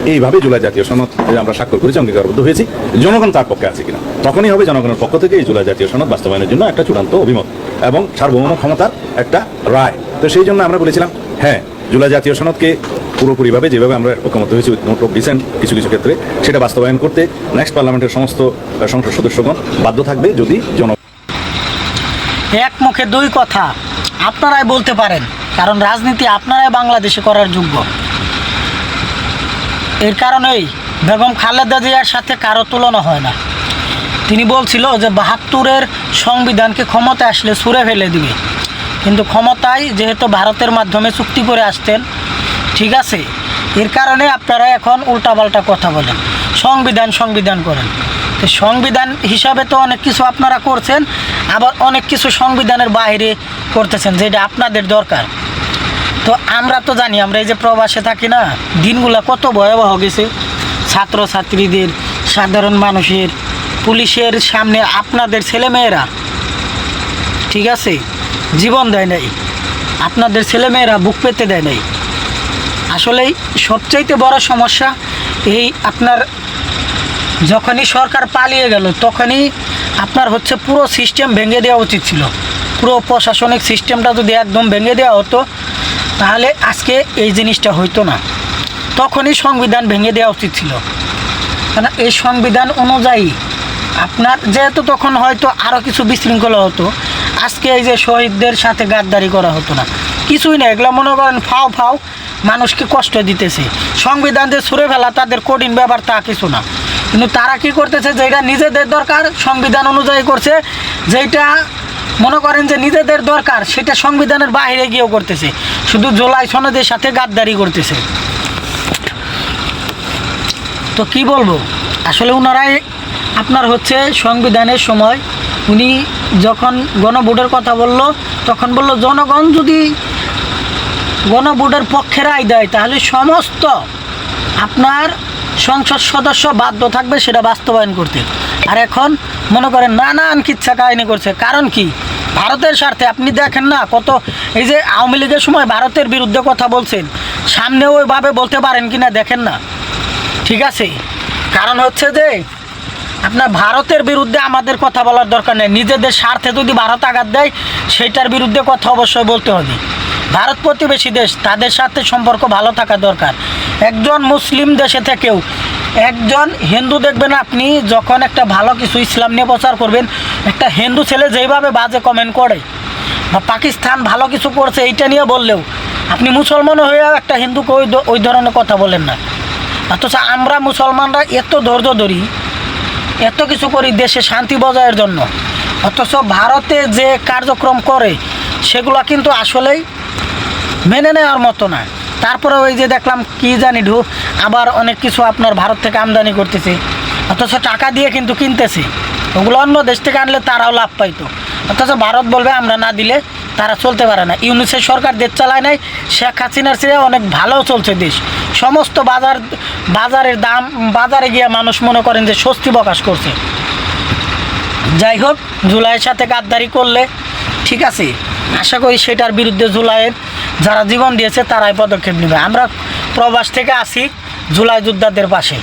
এইভাবে জুলাই জাতীয় সনদ আমরা স্বাক্ষর করেছি, অঙ্গীকারবদ্ধ হয়েছি, জনগণ তার পক্ষে আছে কিনা, তখনই হবে জনগণের পক্ষ থেকে এই জুলাই জাতীয় সনদ বাস্তবায়নের জন্য একটা চূড়ান্ত অভিমত এবং সার্বভৌম ক্ষমতার একটা রায়। তো সেই জন্য আমরা বলেছিলাম হ্যাঁ, জুলাই জাতীয় সনদকে পুরোপুরিভাবে যেভাবে আমরা ঐকমত্য হয়েছি উইথ নোট অফ ডিসেন্ট কিছু কিছু ক্ষেত্রে সেটা বাস্তবায়ন করতে নেক্সট পার্লামেন্টের সমস্ত সংসদ সদস্যগণ বাধ্য থাকবে যদি এক মুখে দুই কথা আপনারাই বলতে পারেন, কারণ রাজনীতি আপনারাই বাংলাদেশে করার যোগ্য। এর কারণেই বেগম খালেদা জিয়ার সাথে কারো তুলনা হয় না। তিনি বলছিল যে ৭২-এর সংবিধানকে ক্ষমতায় আসলে ছুঁড়ে ফেলে দিবে, কিন্তু ক্ষমতায় যেহেতু ভারতের মাধ্যমে চুক্তি করে আসতেন, ঠিক আছে, এর কারণে আপনারা এখন উল্টাপাল্টা কথা বলেন, সংবিধান করেন। তো সংবিধান হিসাবে তো অনেক কিছু আপনারা করছেন, আবার অনেক কিছু সংবিধানের বাইরে করতেছেন যেটা আপনাদের দরকার। তো আমরা তো জানি, আমরা এই যে প্রবাসে থাকি না, দিনগুলো কত ভয়াবহ গেছে, ছাত্রছাত্রীদের, সাধারণ মানুষের, পুলিশের সামনে আপনাদের ছেলেমেয়েরা, ঠিক আছে, জীবন দেয় নাই, আপনাদের ছেলেমেয়েরা বুক পেতে দেয় নাই। আসলেই সবচাইতে বড় সমস্যা এই আপনার যখনই সরকার পালিয়ে গেল তখনই আপনার হচ্ছে পুরো সিস্টেম ভেঙে দেওয়া উচিত ছিল। পুরো প্রশাসনিক সিস্টেমটা যদি একদম ভেঙে দেওয়া হতো তাহলে আজকে এই জিনিসটা হইতো না। তখনই সংবিধান ভেঙে দেওয়া উচিত ছিল, কারণ এই সংবিধান অনুযায়ী আপনার যেহেতু তখন হয়তো আরও কিছু বিশৃঙ্খলা হতো, আজকে এই যে শহীদদের সাথে গাদ্দারি করা হতো না, কিছুই না। এগুলো মনে করেন ফাও মানুষকে কষ্ট দিতেছে। সংবিধান যে ছুঁড়ে ফেলা তাদের কঠিন ব্যাপার তা কিছু না, কিন্তু তারা কি করতেছে, যেটা নিজেদের দরকার সংবিধান অনুযায়ী করছে, যেটা মনে করেন যে নিজেদের দরকার সেটা সংবিধানের বাইরে গিয়েও করতেছে, শুধু জুলাই সনদের সাথে গাদ্দারি করতেছে। তো কি বলবো, আসলে ওনারাই আপনার হচ্ছে সংবিধানের সময় উনি যখন গণভোটের কথা বলল তখন বলল জনগণ যদি গণভোটের পক্ষে রায় দেয় তাহলে সমস্ত আপনার সংসদ সদস্য বাধ্য থাকবে সেটা বাস্তবায়ন করতে। আর এখন মনে করেন নানান কিচ্ছা কাহিনী করছে। কারণ কি, ভারতের স্বার্থে। আপনি দেখেন না কত, এই যে আওয়ামী লীগের সময় ভারতের বিরুদ্ধে কথা বলছেন, সামনে ওইভাবে বলতে পারেন কি না দেখেন না, ঠিক আছে। কারণ হচ্ছে যে আপনার ভারতের বিরুদ্ধে আমাদের কথা বলার দরকার নেই, নিজেদের স্বার্থে যদি ভারত আঘাত দেয় সেটার বিরুদ্ধে কথা অবশ্যই বলতে হবে। ভারত প্রতিবেশী দেশ, তাদের সাথে সম্পর্ক ভালো থাকা দরকার। একজন মুসলিম দেশে থেকেও একজন হিন্দু দেখবেন, আপনি যখন একটা ভালো কিছু ইসলাম নিয়ে প্রচার করবেন, একটা হিন্দু ছেলে যেইভাবে বাজে কমেন্ট করে বা পাকিস্তান ভালো কিছু করছে এইটা নিয়ে বললেও আপনি মুসলমান হয়েও একটা হিন্দুকে ওই ধরনের কথা বলেন না। অথচ আমরা মুসলমানরা এত ধৈর্য ধরি, এত কিছু করি দেশে শান্তি বজায়ের জন্য, অথচ ভারতে যে কার্যক্রম করে সেগুলো কিন্তু আসলেই মেনে নেওয়ার মতো না। তারপরে ওই যে দেখলাম কি জানি আবার অনেক কিছু আপনার ভারত থেকে আমদানি করতেছে, অথচ টাকা দিয়ে কিন্তু কিনতেছে। ওগুলো অন্য দেশ থেকে আনলে তারাও লাভ পাইতো, অথচ ভারত বলবে আমরা না দিলে তারা চলতে পারে না। ইউনিসেফ সরকার দেশ চালায় নাই, শেখ হাসিনার চেয়ে অনেক ভালো চলছে দেশ। সমস্ত বাজারের দাম, বাজারে গিয়ে মানুষ মনে করেন যে স্বস্তি প্রকাশ করছে। যাই হোক, জুলাইয়ের সাথে গাদ্দারি করলে ঠিক আছে, আশা করি সেটার বিরুদ্ধে জুলাইয়ের যারা জীবন দিয়েছে তারাই পদক্ষেপ নেবে। আমরা প্রবাস থেকে আসি জুলাই যোদ্ধাদের পাশে।